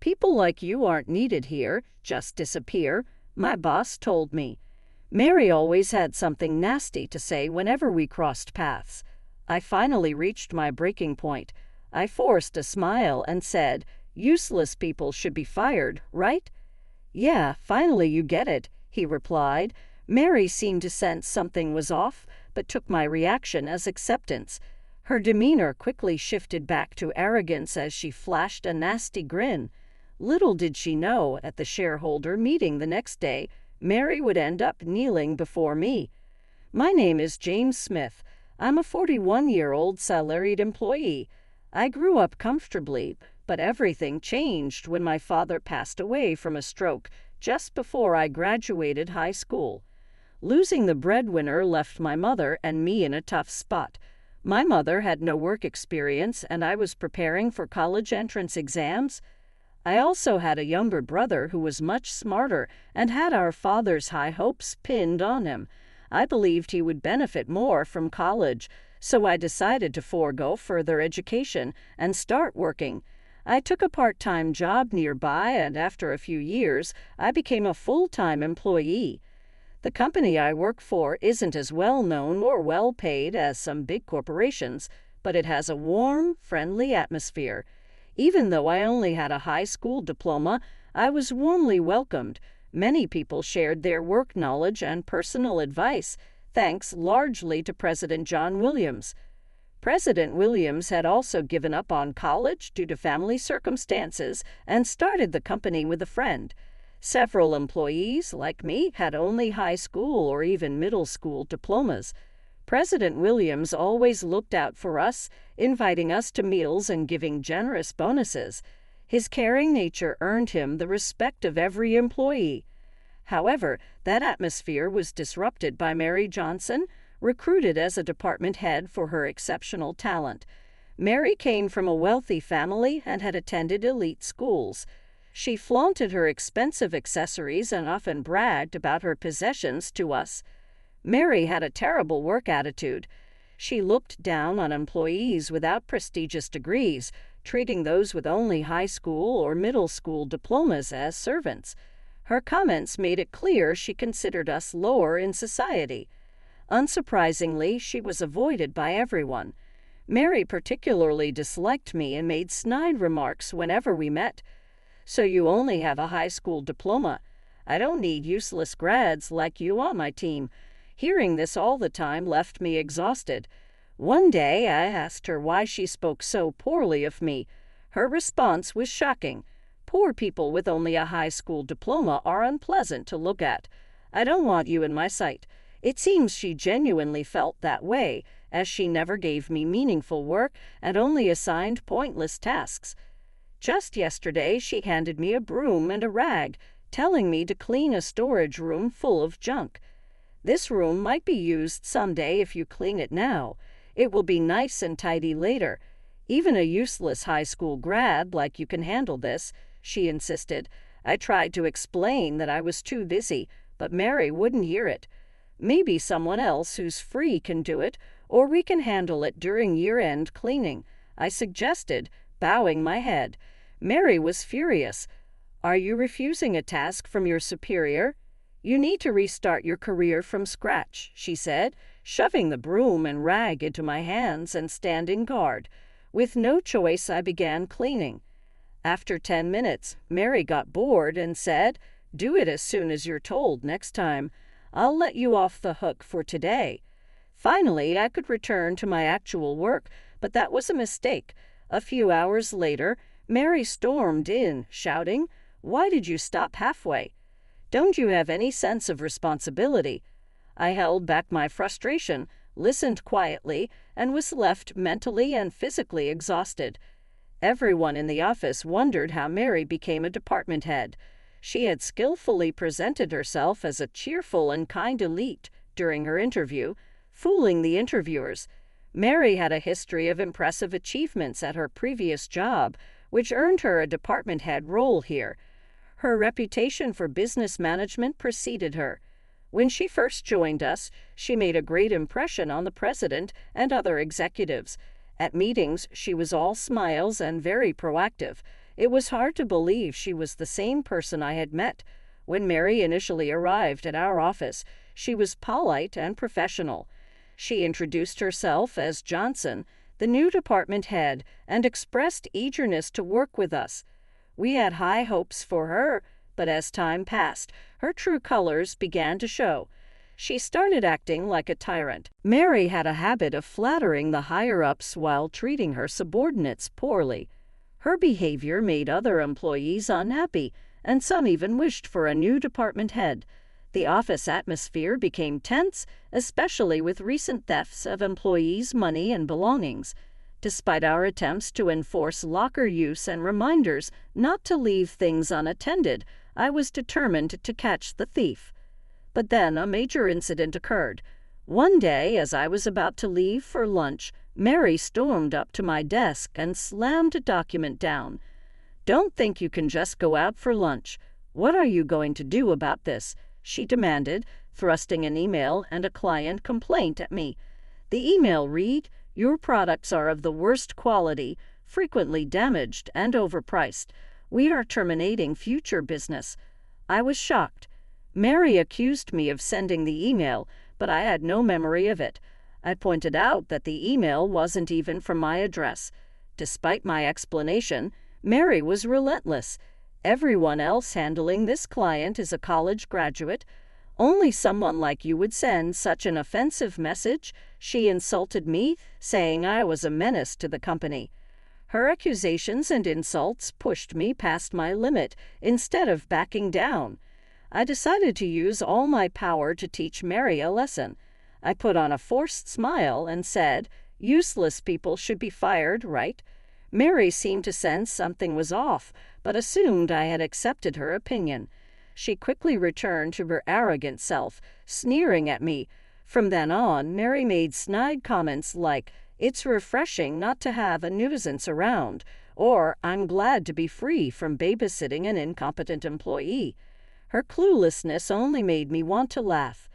People like you aren't needed here, just disappear, my boss told me. Mary always had something nasty to say whenever we crossed paths. I finally reached my breaking point. I forced a smile and said, "Useless people should be fired, right?" "Yeah, finally you get it," he replied. Mary seemed to sense something was off, but took my reaction as acceptance. Her demeanor quickly shifted back to arrogance as she flashed a nasty grin. Little did she know, at the shareholder meeting the next day, Mary would end up kneeling before me. "My name is James Smith. I'm a 41-year-old salaried employee. I grew up comfortably, but everything changed when my father passed away from a stroke just before I graduated high school. Losing the breadwinner left my mother and me in a tough spot. My mother had no work experience, and I was preparing for college entrance exams. I also had a younger brother who was much smarter and had our father's high hopes pinned on him. I believed he would benefit more from college, so I decided to forego further education and start working. I took a part-time job nearby, and after a few years, I became a full-time employee. The company I work for isn't as well-known or well-paid as some big corporations, but it has a warm, friendly atmosphere. Even though I only had a high school diploma, I was warmly welcomed. Many people shared their work knowledge and personal advice, thanks largely to President John Williams. President Williams had also given up on college due to family circumstances and started the company with a friend. Several employees, like me, had only high school or even middle school diplomas. President Williams always looked out for us, inviting us to meals and giving generous bonuses. His caring nature earned him the respect of every employee. However, that atmosphere was disrupted by Mary Johnson, recruited as a department head for her exceptional talent. Mary came from a wealthy family and had attended elite schools. She flaunted her expensive accessories and often bragged about her possessions to us. Mary had a terrible work attitude. She looked down on employees without prestigious degrees, treating those with only high school or middle school diplomas as servants. Her comments made it clear she considered us lower in society. Unsurprisingly, she was avoided by everyone. Mary particularly disliked me and made snide remarks whenever we met. "So you only have a high school diploma. I don't need useless grads like you on my team." Hearing this all the time left me exhausted. One day I asked her why she spoke so poorly of me. Her response was shocking. "Poor people with only a high school diploma are unpleasant to look at. I don't want you in my sight." It seems she genuinely felt that way, as she never gave me meaningful work and only assigned pointless tasks. Just yesterday, she handed me a broom and a rag, telling me to clean a storage room full of junk. "This room might be used someday if you clean it now. It will be nice and tidy later. Even a useless high school grad like you can handle this," she insisted. I tried to explain that I was too busy, but Mary wouldn't hear it. "Maybe someone else who's free can do it, or we can handle it during year-end cleaning," I suggested, bowing my head. Mary was furious. "Are you refusing a task from your superior? You need to restart your career from scratch," she said, shoving the broom and rag into my hands and standing guard. With no choice, I began cleaning. After 10 minutes, Mary got bored and said, "Do it as soon as you're told next time. I'll let you off the hook for today." Finally, I could return to my actual work, but that was a mistake. A few hours later, Mary stormed in, shouting, "Why did you stop halfway? Don't you have any sense of responsibility?" I held back my frustration, listened quietly, and was left mentally and physically exhausted. Everyone in the office wondered how Mary became a department head. She had skillfully presented herself as a cheerful and kind elite during her interview, fooling the interviewers. Mary had a history of impressive achievements at her previous job, which earned her a department head role here. Her reputation for business management preceded her. When she first joined us, she made a great impression on the president and other executives. At meetings, she was all smiles and very proactive. It was hard to believe she was the same person I had met. When Mary initially arrived at our office, she was polite and professional. She introduced herself as Johnson, the new department head, and expressed eagerness to work with us. We had high hopes for her, but as time passed, her true colors began to show. She started acting like a tyrant. Mary had a habit of flattering the higher-ups while treating her subordinates poorly. Her behavior made other employees unhappy, and some even wished for a new department head. The office atmosphere became tense, especially with recent thefts of employees' money and belongings. Despite our attempts to enforce locker use and reminders not to leave things unattended, I was determined to catch the thief. But then a major incident occurred. One day, as I was about to leave for lunch, Mary stormed up to my desk and slammed a document down. "Don't think you can just go out for lunch. What are you going to do about this?" she demanded, thrusting an email and a client complaint at me. The email read, "Your products are of the worst quality, frequently damaged and overpriced. We are terminating future business." I was shocked. Mary accused me of sending the email, but I had no memory of it. I pointed out that the email wasn't even from my address. Despite my explanation, Mary was relentless. "Everyone else handling this client is a college graduate. Only someone like you would send such an offensive message." She insulted me, saying I was a menace to the company. Her accusations and insults pushed me past my limit instead of backing down. I decided to use all my power to teach Mary a lesson. I put on a forced smile and said, "Useless people should be fired, right?" Mary seemed to sense something was off, but assumed I had accepted her opinion. She quickly returned to her arrogant self, sneering at me. From then on, Mary made snide comments like, "It's refreshing not to have a nuisance around," or "I'm glad to be free from babysitting an incompetent employee." Her cluelessness only made me want to laugh.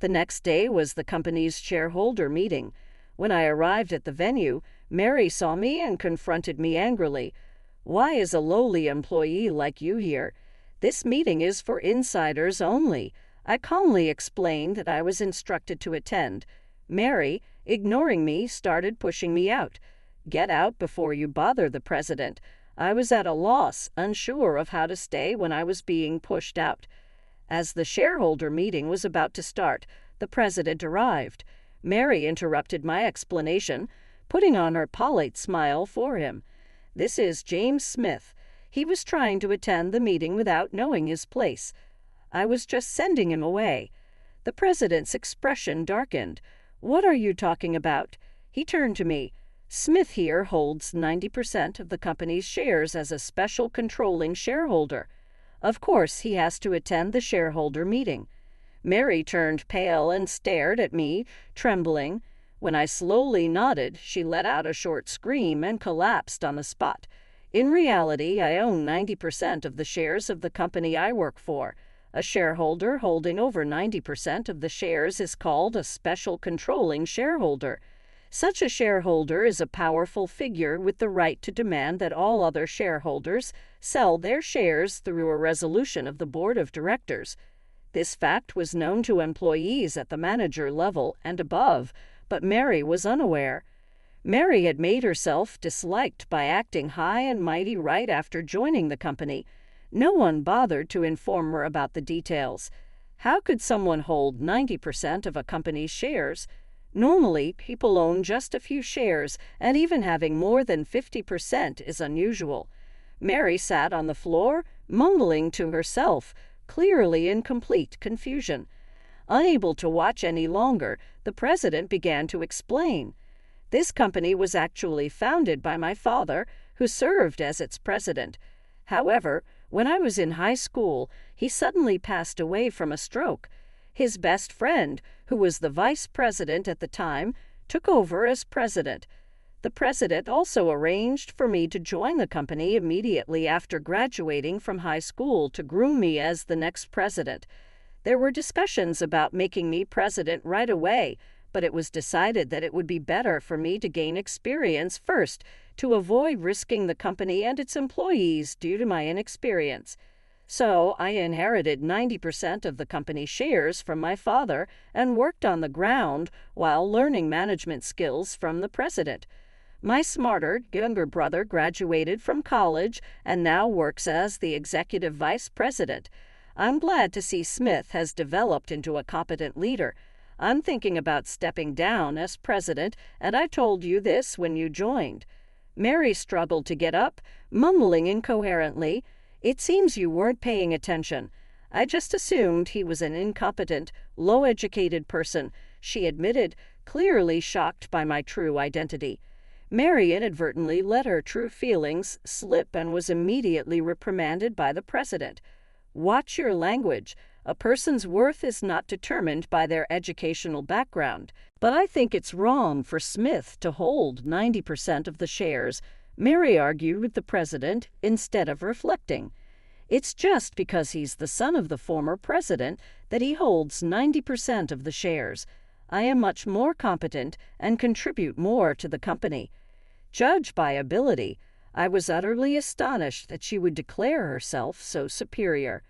The next day was the company's shareholder meeting. When I arrived at the venue, Mary saw me and confronted me angrily. "Why is a lowly employee like you here? This meeting is for insiders only." I calmly explained that I was instructed to attend. Mary, ignoring me, started pushing me out. "Get out before you bother the president." I was at a loss, unsure of how to stay when I was being pushed out. As the shareholder meeting was about to start, the president arrived. Mary interrupted my explanation, putting on her polite smile for him. "This is James Smith. He was trying to attend the meeting without knowing his place. I was just sending him away." The president's expression darkened. "What are you talking about?" He turned to me. "Smith here holds 90% of the company's shares as a special controlling shareholder. Of course, he has to attend the shareholder meeting." Mary turned pale and stared at me, trembling. When I slowly nodded, she let out a short scream and collapsed on the spot. In reality, I own 90% of the shares of the company I work for. A shareholder holding over 90% of the shares is called a special controlling shareholder. Such a shareholder is a powerful figure with the right to demand that all other shareholders sell their shares through a resolution of the board of directors. This fact was known to employees at the manager level and above, but Mary was unaware. Mary had made herself disliked by acting high and mighty right after joining the company. No one bothered to inform her about the details. How could someone hold 90% of a company's shares? Normally, people own just a few shares, and even having more than 50% is unusual. Mary sat on the floor, mumbling to herself, clearly in complete confusion. Unable to watch any longer, the president began to explain. This company was actually founded by my father, who served as its president. However, when I was in high school, he suddenly passed away from a stroke. His best friend, who was the vice president at the time, took over as president. The president also arranged for me to join the company immediately after graduating from high school to groom me as the next president. There were discussions about making me president right away, but it was decided that it would be better for me to gain experience first to avoid risking the company and its employees due to my inexperience. So I inherited 90% of the company shares from my father and worked on the ground while learning management skills from the president. My smarter, younger brother graduated from college and now works as the executive vice president. I'm glad to see Smith has developed into a competent leader. I'm thinking about stepping down as president, and I told you this when you joined. Mary struggled to get up, mumbling incoherently. It seems you weren't paying attention. I just assumed he was an incompetent, low-educated person, she admitted, clearly shocked by my true identity. Mary inadvertently let her true feelings slip and was immediately reprimanded by the president. Watch your language. A person's worth is not determined by their educational background. But I think it's wrong for Smith to hold 90% of the shares, Mary argued with the president instead of reflecting. It's just because he's the son of the former president that he holds 90% of the shares. I am much more competent and contribute more to the company. Judged by ability, I was utterly astonished that she would declare herself so superior.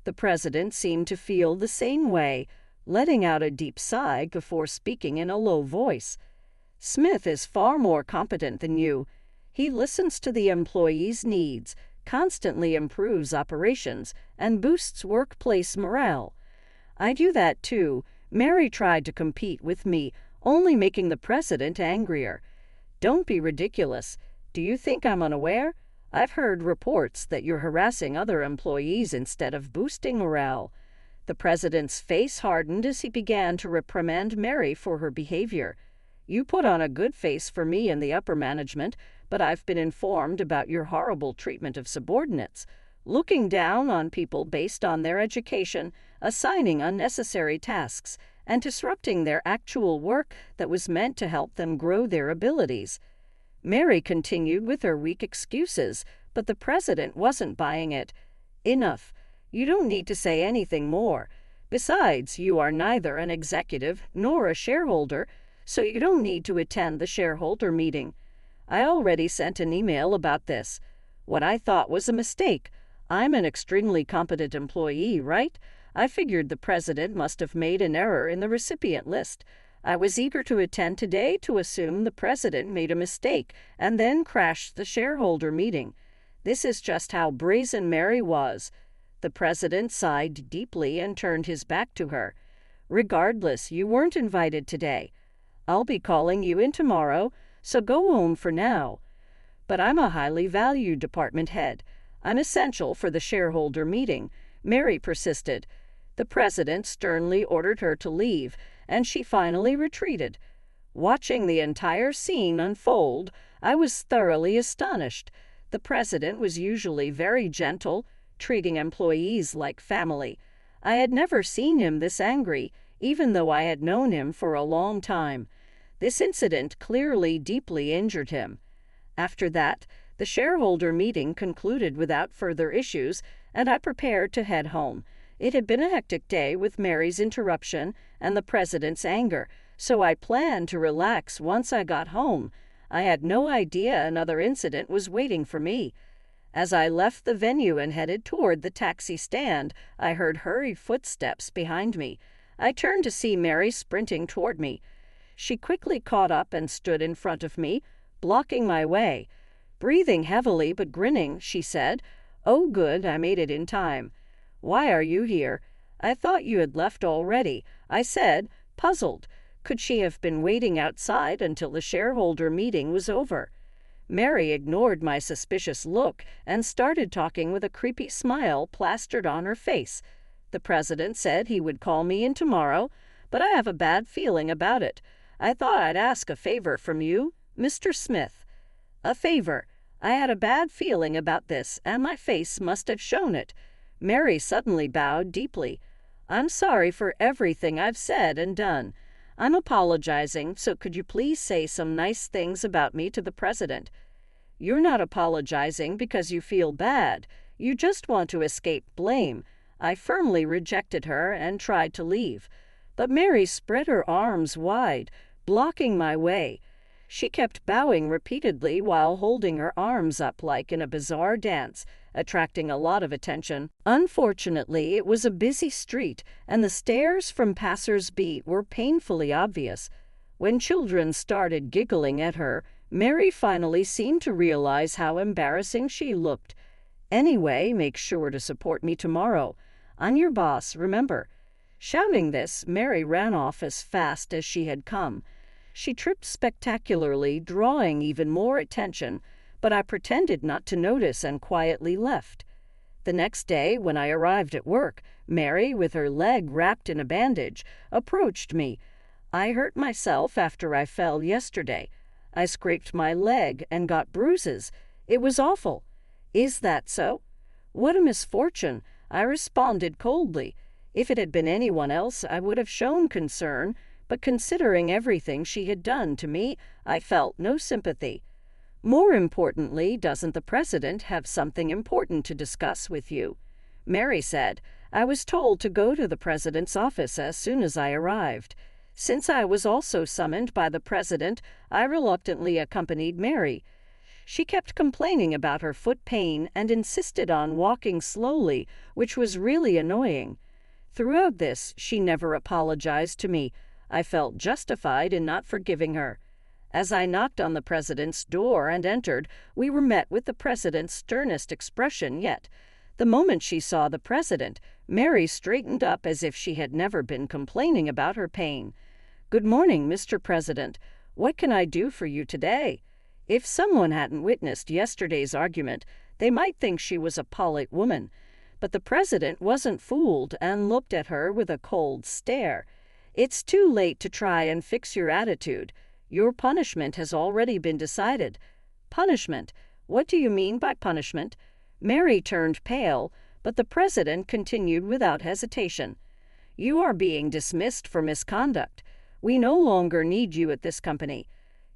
The president seemed to feel the same way, letting out a deep sigh before speaking in a low voice. Smith is far more competent than you. He listens to the employees' needs, constantly improves operations, and boosts workplace morale. I do that too. Mary tried to compete with me, only making the president angrier. Don't be ridiculous. Do you think I'm unaware? I've heard reports that you're harassing other employees instead of boosting morale. The president's face hardened as he began to reprimand Mary for her behavior. You put on a good face for me in the upper management, but I've been informed about your horrible treatment of subordinates, looking down on people based on their education, assigning unnecessary tasks, and disrupting their actual work that was meant to help them grow their abilities. Mary continued with her weak excuses, but the president wasn't buying it. Enough. You don't need to say anything more. Besides, you are neither an executive nor a shareholder, so you don't need to attend the shareholder meeting. I already sent an email about this. What I thought was a mistake. I'm an extremely competent employee, right? I figured the president must have made an error in the recipient list. I was eager to attend today to assume the president made a mistake and then crashed the shareholder meeting. This is just how brazen Mary was. The president sighed deeply and turned his back to her. Regardless, you weren't invited today. I'll be calling you in tomorrow, so go home for now. But I'm a highly valued department head. I'm essential for the shareholder meeting, Mary persisted. The president sternly ordered her to leave, and she finally retreated. Watching the entire scene unfold, I was thoroughly astonished. The president was usually very gentle, treating employees like family. I had never seen him this angry, even though I had known him for a long time. This incident clearly deeply injured him. After that, the shareholder meeting concluded without further issues, and I prepared to head home. It had been a hectic day with Mary's interruption and the president's anger, so I planned to relax once I got home. I had no idea another incident was waiting for me. As I left the venue and headed toward the taxi stand, I heard hurried footsteps behind me. I turned to see Mary sprinting toward me. She quickly caught up and stood in front of me, blocking my way. Breathing heavily but grinning, she said, "Oh good, I made it in time." "Why are you here?" "I thought you had left already," I said, puzzled. Could she have been waiting outside until the shareholder meeting was over? Mary ignored my suspicious look and started talking with a creepy smile plastered on her face. The president said he would call me in tomorrow, but I have a bad feeling about it. I thought I'd ask a favor from you, Mr. Smith. A favor. I had a bad feeling about this, and my face must have shown it. Mary suddenly bowed deeply. I'm sorry for everything I've said and done. I'm apologizing, so could you please say some nice things about me to the president? You're not apologizing because you feel bad. You just want to escape blame. I firmly rejected her and tried to leave. But Mary spread her arms wide, blocking my way. She kept bowing repeatedly while holding her arms up like in a bizarre dance, attracting a lot of attention. Unfortunately, it was a busy street, and the stares from passers-by were painfully obvious. When children started giggling at her, Mary finally seemed to realize how embarrassing she looked. "Anyway, make sure to support me tomorrow. I'm your boss, remember." Shouting this, Mary ran off as fast as she had come. She tripped spectacularly, drawing even more attention, but I pretended not to notice and quietly left. The next day, when I arrived at work, Mary, with her leg wrapped in a bandage, approached me. "I hurt myself after I fell yesterday. I scraped my leg and got bruises. It was awful." "Is that so?" "What a misfortune," I responded coldly. If it had been anyone else, I would have shown concern, but considering everything she had done to me, I felt no sympathy. "More importantly, doesn't the president have something important to discuss with you?" Mary said. I was told to go to the president's office as soon as I arrived. Since I was also summoned by the president, I reluctantly accompanied Mary. She kept complaining about her foot pain and insisted on walking slowly, which was really annoying. Throughout this, she never apologized to me. I felt justified in not forgiving her. As I knocked on the president's door and entered, we were met with the president's sternest expression yet. The moment she saw the president, Mary straightened up as if she had never been complaining about her pain. "Good morning, Mr. President. What can I do for you today?" If someone hadn't witnessed yesterday's argument, they might think she was a polite woman. But the president wasn't fooled and looked at her with a cold stare. "It's too late to try and fix your attitude. Your punishment has already been decided." "Punishment? What do you mean by punishment?" Mary turned pale, but the president continued without hesitation. "You are being dismissed for misconduct. We no longer need you at this company."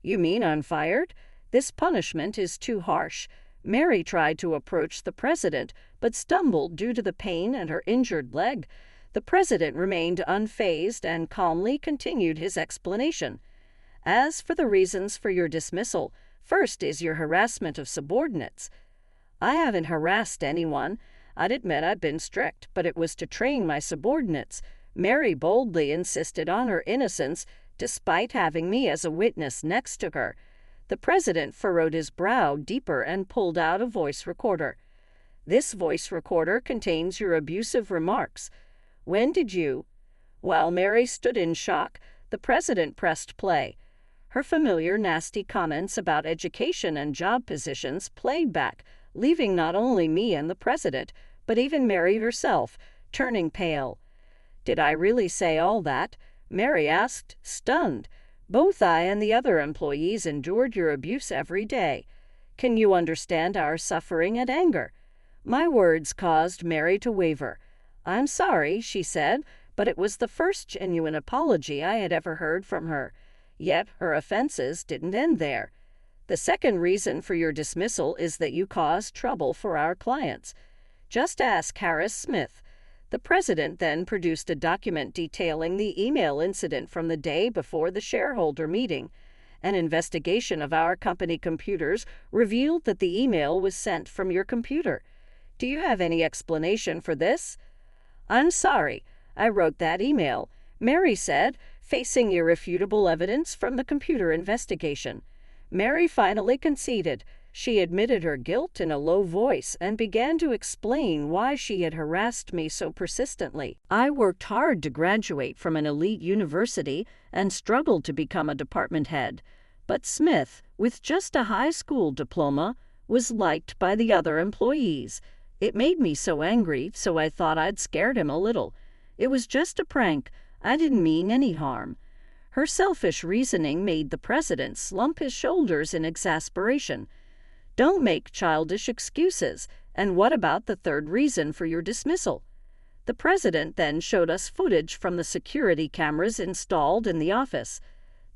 "You mean I'm fired?" "This punishment is too harsh." Mary tried to approach the president, but stumbled due to the pain and her injured leg. The president remained unfazed and calmly continued his explanation. "As for the reasons for your dismissal, first is your harassment of subordinates." "I haven't harassed anyone. I'd admit I'd been strict, but it was to train my subordinates." Mary boldly insisted on her innocence, despite having me as a witness next to her. The president furrowed his brow deeper and pulled out a voice recorder. "This voice recorder contains your abusive remarks. When did you—" While Mary stood in shock, the president pressed play. Her familiar nasty comments about education and job positions played back, leaving not only me and the president, but even Mary herself, turning pale. "Did I really say all that?" Mary asked, stunned. "Both I and the other employees endured your abuse every day. Can you understand our suffering and anger?" My words caused Mary to waver. "I'm sorry," she said, but it was the first genuine apology I had ever heard from her. Yet her offenses didn't end there. "The second reason for your dismissal is that you caused trouble for our clients. Just ask Harris Smith." The president then produced a document detailing the email incident from the day before the shareholder meeting. An investigation of our company computers revealed that the email was sent from your computer. "Do you have any explanation for this?" "I'm sorry. I wrote that email," Mary said, facing irrefutable evidence from the computer investigation. Mary finally conceded. She admitted her guilt in a low voice and began to explain why she had harassed me so persistently. "I worked hard to graduate from an elite university and struggled to become a department head. But Smith, with just a high school diploma, was liked by the other employees. It made me so angry, so I thought I'd scared him a little. It was just a prank. I didn't mean any harm." Her selfish reasoning made the president slump his shoulders in exasperation. "Don't make childish excuses. And what about the third reason for your dismissal?" The president then showed us footage from the security cameras installed in the office.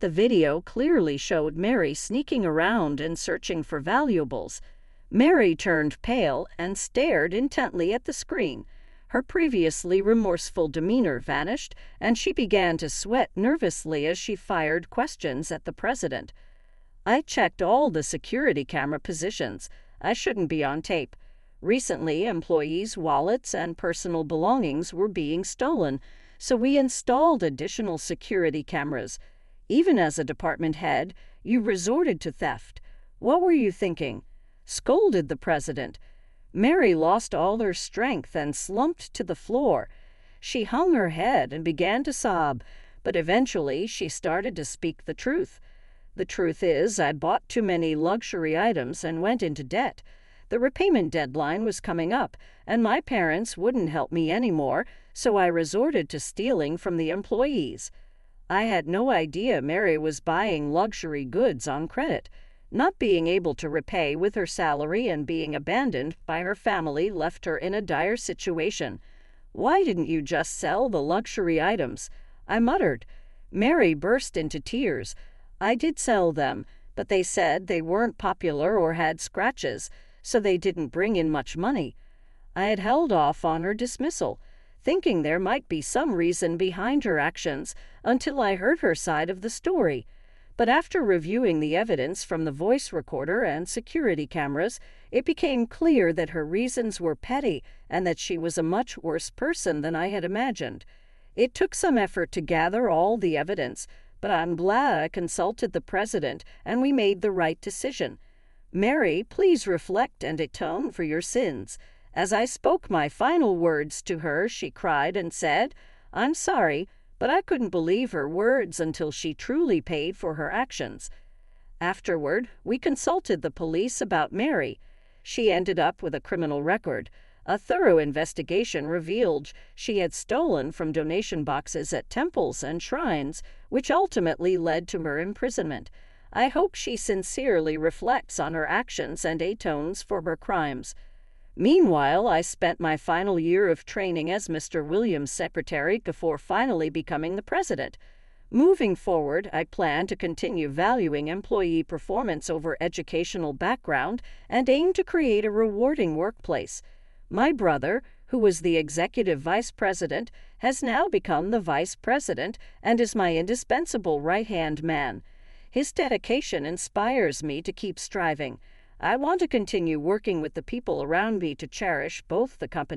The video clearly showed Mary sneaking around and searching for valuables. Mary turned pale and stared intently at the screen. Her previously remorseful demeanor vanished, and she began to sweat nervously as she fired questions at the president. I checked all the security camera positions. I shouldn't be on tape. Recently, employees' wallets and personal belongings were being stolen, so we installed additional security cameras. Even as a department head, you resorted to theft. What were you thinking? Scolded the president. Mary lost all her strength and slumped to the floor. She hung her head and began to sob, but eventually she started to speak the truth. The truth is, I bought too many luxury items and went into debt. The repayment deadline was coming up, and my parents wouldn't help me anymore, so I resorted to stealing from the employees. I had no idea Mary was buying luxury goods on credit. Not being able to repay with her salary and being abandoned by her family left her in a dire situation. Why didn't you just sell the luxury items? I muttered. Mary burst into tears. I did sell them, but they said they weren't popular or had scratches, so they didn't bring in much money. I had held off on her dismissal, thinking there might be some reason behind her actions until I heard her side of the story. But after reviewing the evidence from the voice recorder and security cameras, it became clear that her reasons were petty and that she was a much worse person than I had imagined. It took some effort to gather all the evidence, but I'm glad I consulted the president and we made the right decision. Mary, please reflect and atone for your sins. As I spoke my final words to her, she cried and said, I'm sorry, but I couldn't believe her words until she truly paid for her actions. Afterward, we consulted the police about Mary. She ended up with a criminal record. A thorough investigation revealed she had stolen from donation boxes at temples and shrines, which ultimately led to her imprisonment. I hope she sincerely reflects on her actions and atones for her crimes. Meanwhile, I spent my final year of training as Mr. Williams' secretary before finally becoming the president. Moving forward, I plan to continue valuing employee performance over educational background and aim to create a rewarding workplace. My brother, who was the executive vice president, has now become the vice president and is my indispensable right-hand man. His dedication inspires me to keep striving. I want to continue working with the people around me to cherish both the company